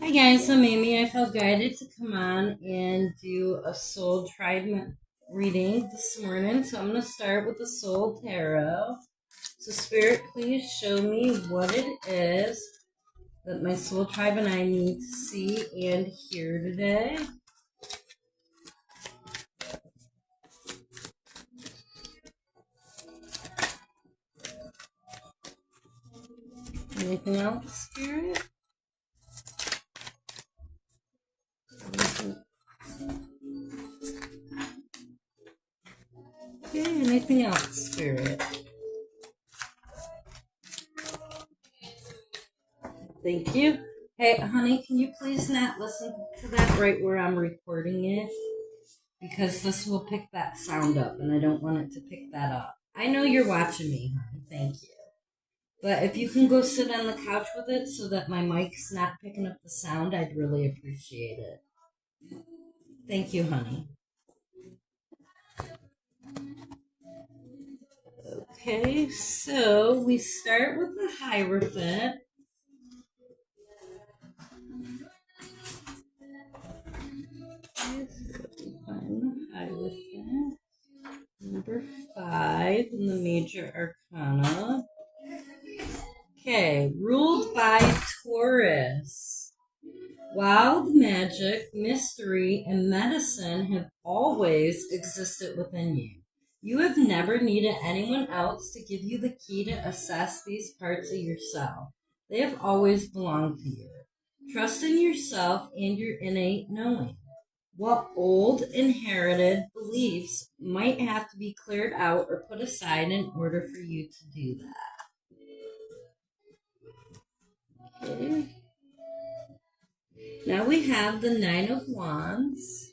Hi guys, I'm Amy. I felt guided to come on and do a soul tribe reading this morning. So I'm going to start with the soul tarot. So Spirit, please show me what it is that my soul tribe and I need to see and hear today. Anything else, Spirit? Okay, anything else, Spirit? Thank you. Hey, honey, can you please not listen to that right where I'm recording it? Because this will pick that sound up, and I don't want it to pick that up. I know you're watching me, honey. Thank you. But if you can go sit on the couch with it so that my mic's not picking up the sound, I'd really appreciate it. Thank you, honey. Okay, so we start with the Hierophant. Find the Hierophant. Number 5 in the Major Arcana. Okay, ruled by Taurus. Wild magic, mystery, and medicine have always existed within you. You have never needed anyone else to give you the key to assess these parts of yourself. They have always belonged to you. Trust in yourself and your innate knowing. What old inherited beliefs might have to be cleared out or put aside in order for you to do that. Okay. Now we have the Nine of Wands.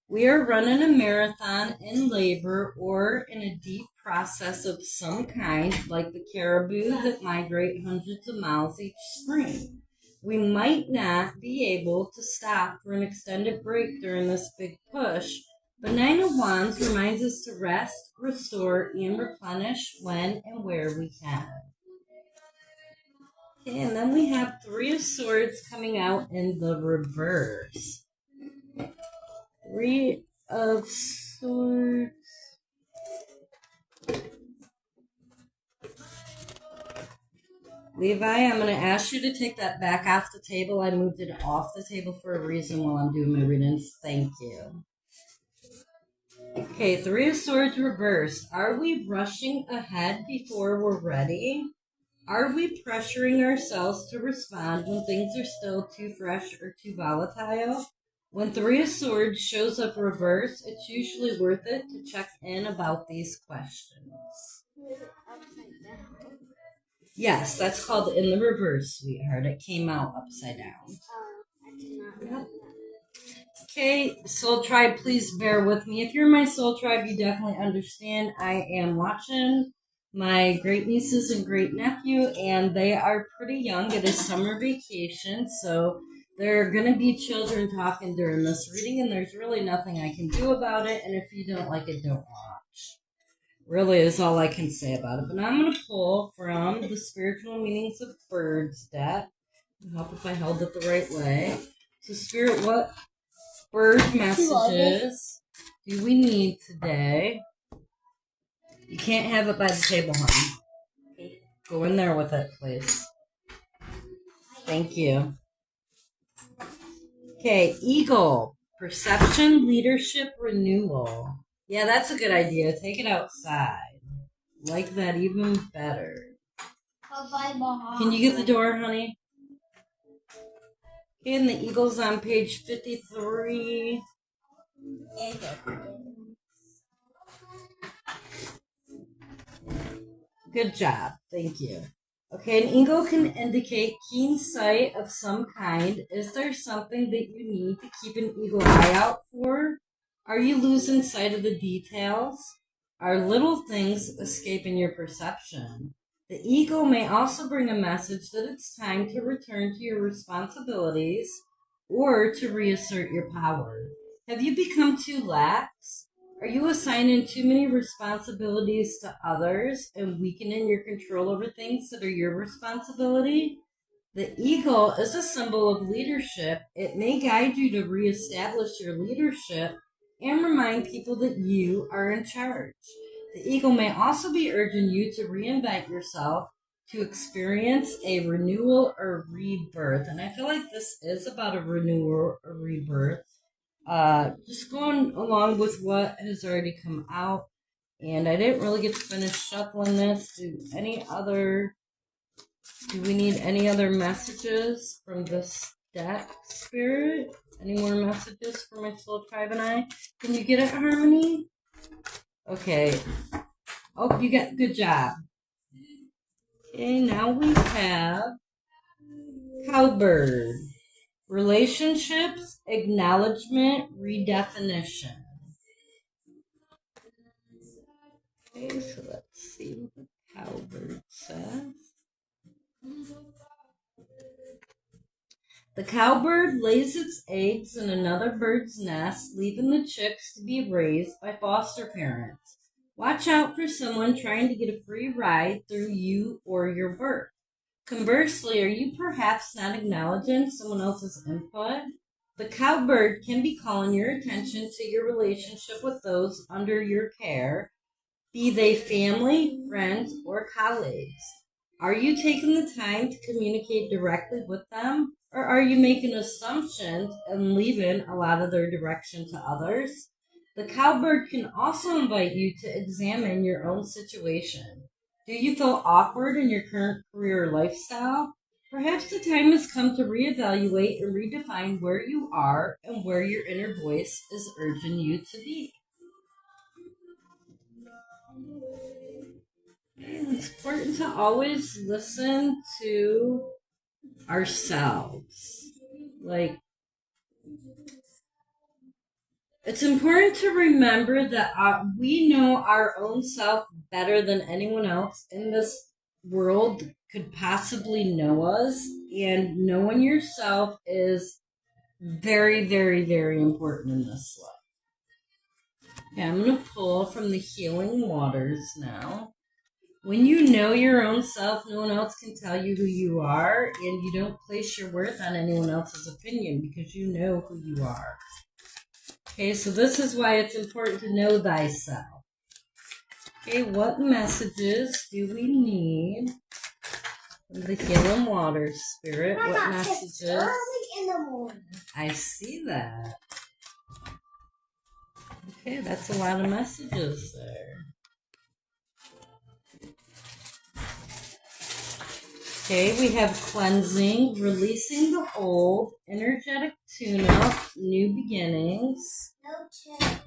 We are running a marathon in labor or in a deep process of some kind, like the caribou that migrate hundreds of miles each spring. We might not be able to stop for an extended break during this big push, but Nine of Wands reminds us to rest, restore, and replenish when and where we can. Okay, and then we have Three of Swords coming out in the reverse. Three of Swords. Levi, I'm going to ask you to take that back off the table. I moved it off the table for a reason while I'm doing my readings. Thank you. Okay, Three of Swords reversed. Are we rushing ahead before we're ready? Are we pressuring ourselves to respond when things are still too fresh or too volatile? When Three of Swords shows up reversed, it's usually worth it to check in about these questions. Yes, that's called in the reverse, sweetheart. It came out upside down. Yep. Okay, Soul Tribe, please bear with me. If you're my Soul Tribe, you definitely understand. I am watching my great nieces and great nephew, and they are pretty young. It is summer vacation, so there are going to be children talking during this reading, and there's really nothing I can do about it. And if you don't like it, don't watch. Really is all I can say about it. But now I'm going to pull from the Spiritual Meanings of Birds deck. I hope if I held it the right way. So, Spirit, what bird messages do we need today? You can't have it by the table, honey. Go in there with it, please. Thank you. Okay, Eagle. Perception, leadership, renewal. Yeah, that's a good idea. Take it outside. Like that even better. Can you get the door, honey? Okay, and the Eagle's on page 53. Good job. Thank you. Okay, an eagle can indicate keen sight of some kind. Is there something that you need to keep an eagle eye out for? Are you losing sight of the details? Are little things escaping your perception? The eagle may also bring a message that it's time to return to your responsibilities or to reassert your power. Have you become too lax? Are you assigning too many responsibilities to others and weakening your control over things that are your responsibility? The eagle is a symbol of leadership. It may guide you to reestablish your leadership and remind people that you are in charge. The eagle may also be urging you to reinvent yourself, to experience a renewal or rebirth. And I feel like this is about a renewal or rebirth. Just going along with what has already come out. And I didn't really get to finish shuffling this. Do we need any other messages from this deck, Spirit? Any more messages for my soul tribe and I? Can you get it, Harmony? Okay. Oh, you got, good job. Okay, now we have Cowbird. Relationships, acknowledgement, redefinition. Okay, so let's see what the Cowbird says. The cowbird lays its eggs in another bird's nest, leaving the chicks to be raised by foster parents. Watch out for someone trying to get a free ride through you or your birth. Conversely, are you perhaps not acknowledging someone else's input? The cowbird can be calling your attention to your relationship with those under your care, be they family, friends, or colleagues. Are you taking the time to communicate directly with them, or are you making assumptions and leaving a lot of their direction to others? The cowbird can also invite you to examine your own situation. Do you feel awkward in your current career or lifestyle? Perhaps the time has come to reevaluate and redefine where you are and where your inner voice is urging you to be. It's important to always listen to ourselves. Like, it's important to remember that we know our own self better than anyone else in this world could possibly know us. And knowing yourself is very, very, very important in this life. Okay, I'm going to pull from the Healing Waters now. When you know your own self, no one else can tell you who you are, and you don't place your worth on anyone else's opinion because you know who you are. Okay, so this is why it's important to know thyself. Okay, what messages do we need from the Healing Waters, Spirit? What messages? It's early in the morning. I see that. Okay, that's a lot of messages there. Okay, we have cleansing, releasing the old, energetic tune-up, new beginnings. No chips.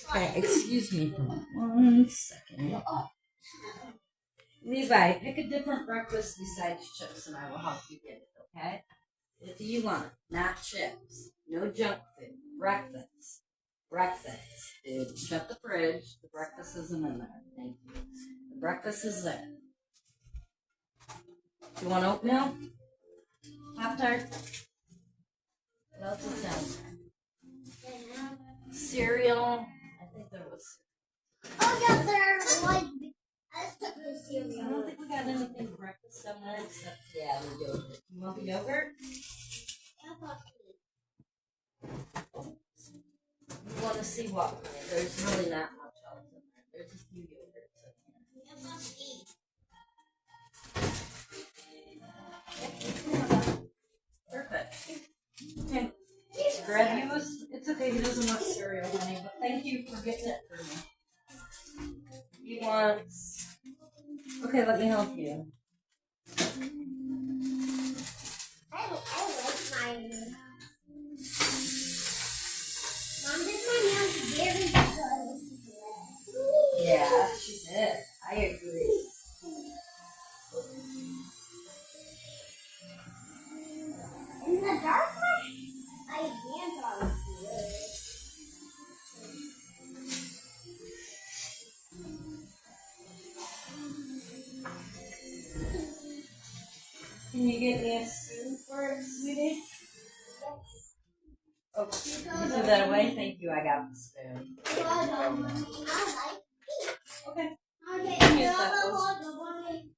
Okay, excuse me for 1 second. Levi, pick a different breakfast besides chips and I will help you get it, okay? What do you want? Not chips. No junk food. Breakfast. Breakfast. Dude, shut the fridge. The breakfast isn't in there. Thank you. The breakfast is there. Do you want oatmeal? Pop-Tart? What else is down there? Cereal. I think there was. Oh, yeah, there was. I don't think we got anything for breakfast down there except, yeah, the yogurt. You want the yogurt? You want to see what? There's really not much else in there. There's a few yogurts in there. Perfect. Okay. Grab you a, it's okay, he doesn't want cereal, honey, but thank you for getting it for me. He wants, okay, let me help you. I like mine. Mom did my nails very good. Yeah, she did. I agree. In the dark, my hands are good. Can you get me a spoon for it, sweetie? Oh, you threw that away? Thank you, I got the spoon. Okay. Here's that one.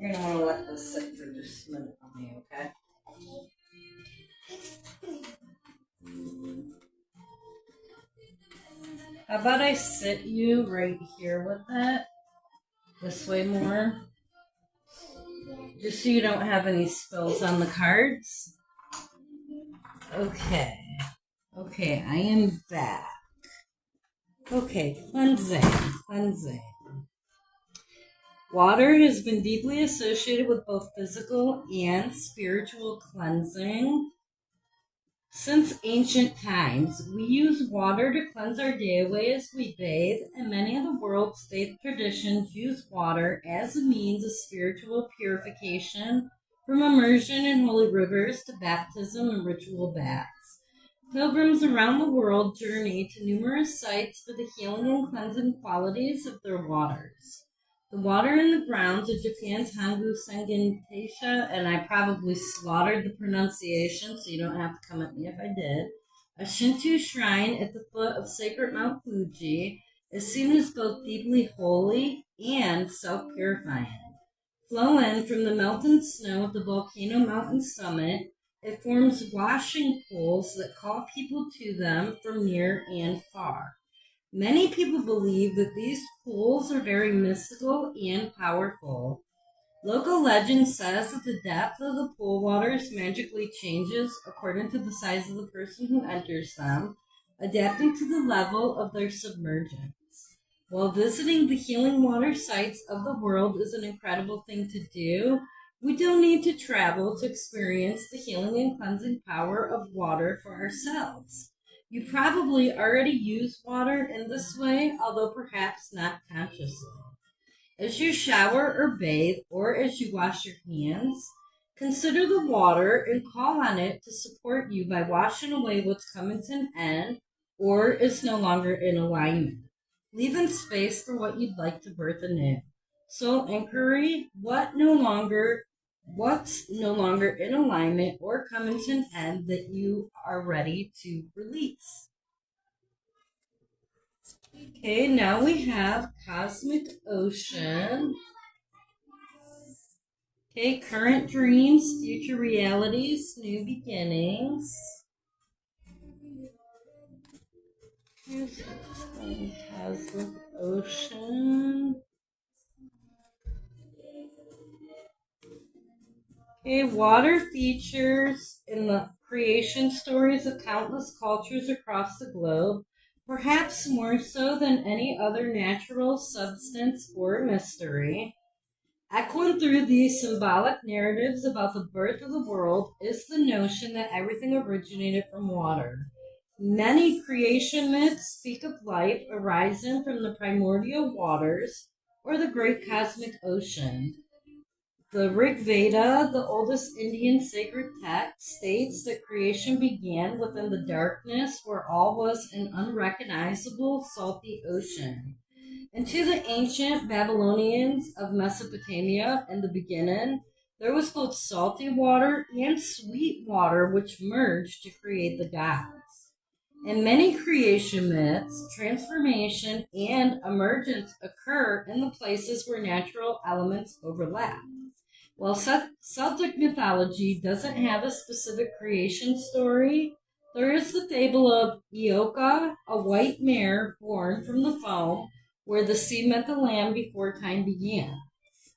You're going to want to let this sit for just a minute on me, okay? How about I sit you right here with it? This way more. Just so you don't have any spills on the cards. Okay. Okay, I am back. Okay, cleansing. Water has been deeply associated with both physical and spiritual cleansing. Since ancient times, we use water to cleanse our day away as we bathe, and many of the world's faith traditions use water as a means of spiritual purification, from immersion in holy rivers to baptism and ritual baths. Pilgrims around the world journey to numerous sites for the healing and cleansing qualities of their waters. The water in the grounds of Japan's Hangu Sengen Taisha, and I probably slaughtered the pronunciation, so you don't have to come at me if I did. A Shinto shrine at the foot of sacred Mount Fuji is seen as both deeply holy and self-purifying. Flowing from the melting snow of the volcano mountain summit, it forms washing pools that call people to them from near and far. Many people believe that these pools are very mystical and powerful. Local legend says that the depth of the pool waters magically changes according to the size of the person who enters them, adapting to the level of their submergence. While visiting the healing water sites of the world is an incredible thing to do, we don't need to travel to experience the healing and cleansing power of water for ourselves. You probably already use water in this way, although perhaps not consciously. As you shower or bathe, or as you wash your hands, consider the water and call on it to support you by washing away what's coming to an end or is no longer in alignment. Leaving space for what you'd like to birth anew. Soul inquiry, what's no longer in alignment or coming to an end that you are ready to release. Okay, now we have Cosmic Ocean. Okay, current dreams, future realities, new beginnings. Here's Cosmic Ocean. Okay, water features in the creation stories of countless cultures across the globe, perhaps more so than any other natural substance or mystery. Echoing through these symbolic narratives about the birth of the world is the notion that everything originated from water. Many creation myths speak of life arising from the primordial waters or the great cosmic ocean. The Rig Veda, the oldest Indian sacred text, states that creation began within the darkness where all was an unrecognizable salty ocean. And to the ancient Babylonians of Mesopotamia in the beginning, there was both salty water and sweet water which merged to create the gods. In many creation myths, transformation and emergence occur in the places where natural elements overlap. While Celtic mythology doesn't have a specific creation story, there is the fable of Ioka, a white mare born from the foam, where the sea met the land before time began.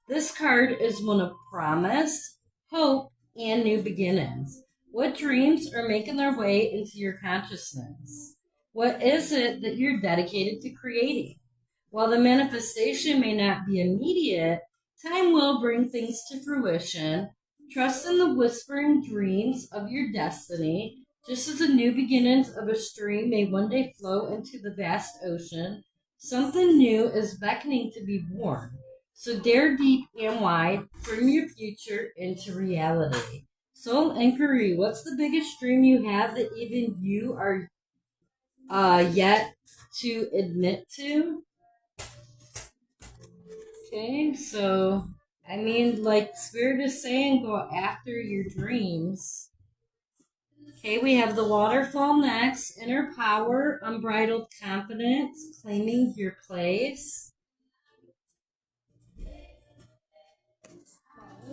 This card is one of promise, hope, and new beginnings. What dreams are making their way into your consciousness? What is it that you're dedicated to creating? While the manifestation may not be immediate, time will bring things to fruition. Trust in the whispering dreams of your destiny, just as the new beginnings of a stream may one day flow into the vast ocean. Something new is beckoning to be born. So dare deep and wide, bring your future into reality. Soul inquiry. What's the biggest dream you have that even you are yet to admit to? Okay, so I mean, like Spirit is saying, go after your dreams. Okay, we have the waterfall next. Inner power, unbridled confidence, claiming your place.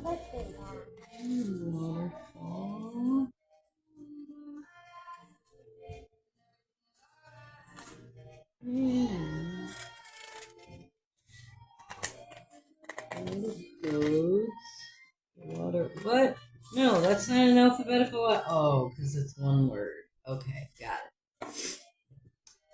Waterfall. Goats. Water. What? No, that's not an alphabetical. Oh, because it's one word. Okay, got it.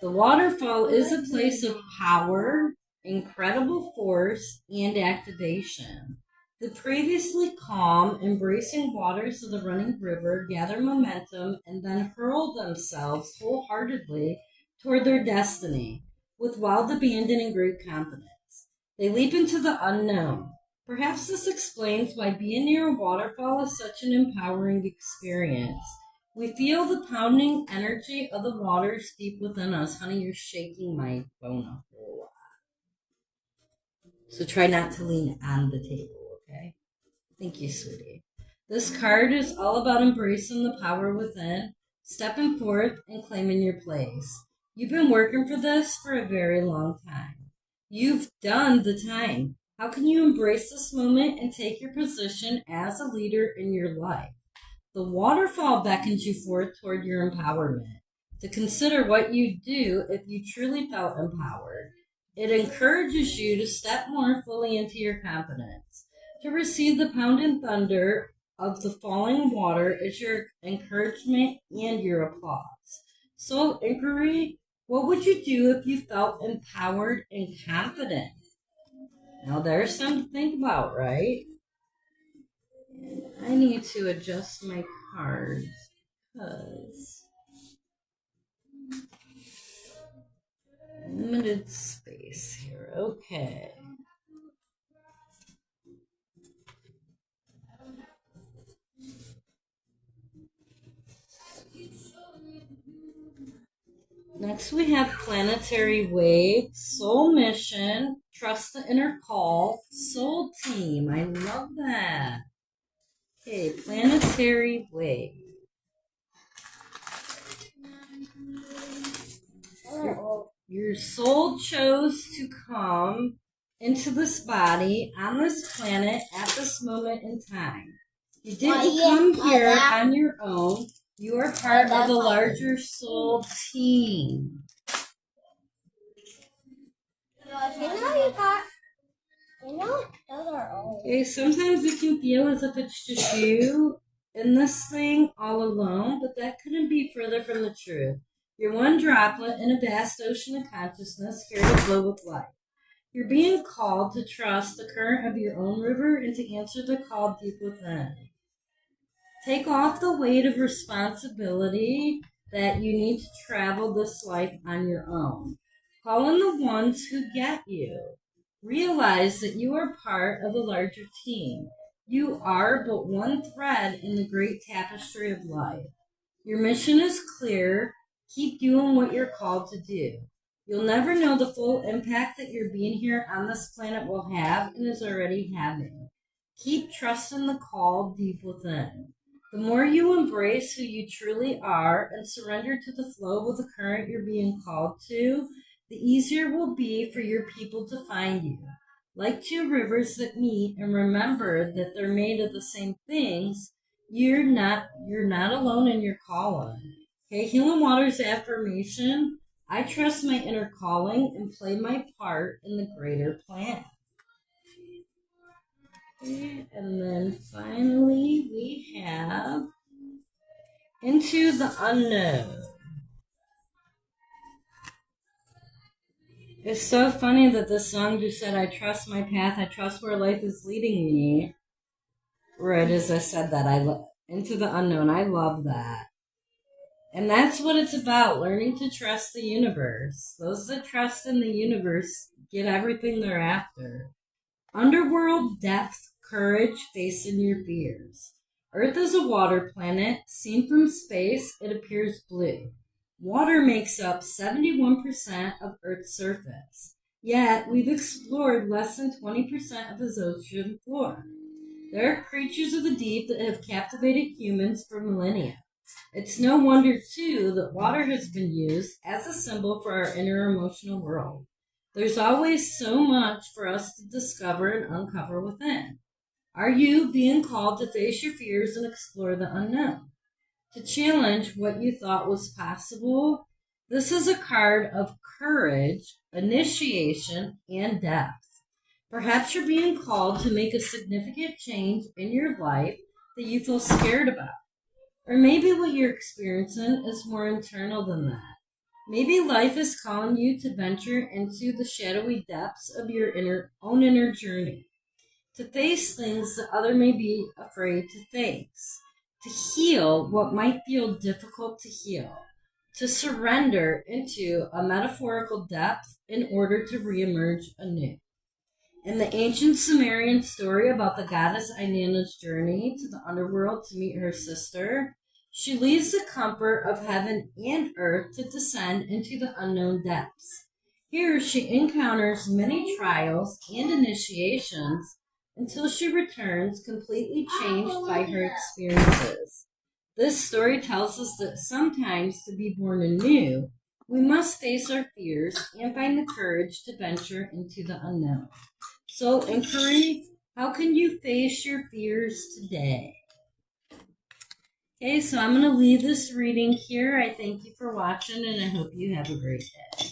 The waterfall is a place of power, incredible force, and activation. The previously calm, embracing waters of the running river gather momentum and then hurl themselves wholeheartedly toward their destiny with wild abandon and great confidence. They leap into the unknown. Perhaps this explains why being near a waterfall is such an empowering experience. We feel the pounding energy of the waters deep within us. Honey, you're shaking my phone a whole lot. So try not to lean on the table, okay? Thank you, sweetie. This card is all about embracing the power within, stepping forth, and claiming your place. You've been working for this for a very long time. You've done the time. How can you embrace this moment and take your position as a leader in your life? The waterfall beckons you forth toward your empowerment. To consider what you'd do if you truly felt empowered. It encourages you to step more fully into your confidence. To receive the pounding thunder of the falling water is your encouragement and your applause. Soul inquiry, what would you do if you felt empowered and confident? Now there's something to think about, right? I need to adjust my cards because limited space here. Okay. Next we have Planetary Wave, Soul Mission, Trust the Inner Call, Soul Team. I love that. Okay, Planetary Wave. Your soul chose to come into this body on this planet at this moment in time. You didn't come here on your own. You are part of a larger soul team. Okay, sometimes it can feel as if it's just you in this thing all alone, but that couldn't be further from the truth. You're one droplet in a vast ocean of consciousness here to flow with life. You're being called to trust the current of your own river and to answer the call deep within. Take off the weight of responsibility that you need to travel this life on your own. Call on the ones who get you. Realize that you are part of a larger team. You are but one thread in the great tapestry of life. Your mission is clear. Keep doing what you're called to do. You'll never know the full impact that your being here on this planet will have and is already having. Keep trusting the call deep within. The more you embrace who you truly are and surrender to the flow of the current you're being called to, the easier it will be for your people to find you. Like two rivers that meet and remember that they're made of the same things, you're not alone in your calling. Okay, Healing Waters affirmation. I trust my inner calling and play my part in the greater plan. Okay, and then finally we have Into the Unknown. It's so funny that this song just said, I trust my path, I trust where life is leading me. Right as I said that, Into the Unknown, I love that. And that's what it's about, learning to trust the universe. Those that trust in the universe get everything they're after. Underworld depth, courage, facing your fears. Earth is a water planet. Seen from space, it appears blue. Water makes up 71% of Earth's surface. Yet, we've explored less than 20% of its ocean floor. There are creatures of the deep that have captivated humans for millennia. It's no wonder, too, that water has been used as a symbol for our inner emotional world. There's always so much for us to discover and uncover within. Are you being called to face your fears and explore the unknown? To challenge what you thought was possible? This is a card of courage, initiation, and depth. Perhaps you're being called to make a significant change in your life that you feel scared about. Or maybe what you're experiencing is more internal than that. Maybe life is calling you to venture into the shadowy depths of your own inner journey, to face things that others may be afraid to face, to heal what might feel difficult to heal, to surrender into a metaphorical depth in order to reemerge anew. In the ancient Sumerian story about the goddess Inanna's journey to the underworld to meet her sister, she leaves the comfort of heaven and earth to descend into the unknown depths. Here she encounters many trials and initiations until she returns completely changed by her experiences. This story tells us that sometimes to be born anew, we must face our fears and find the courage to venture into the unknown. So, inquiry, how can you face your fears today? Okay, so I'm going to leave this reading here. I thank you for watching, and I hope you have a great day.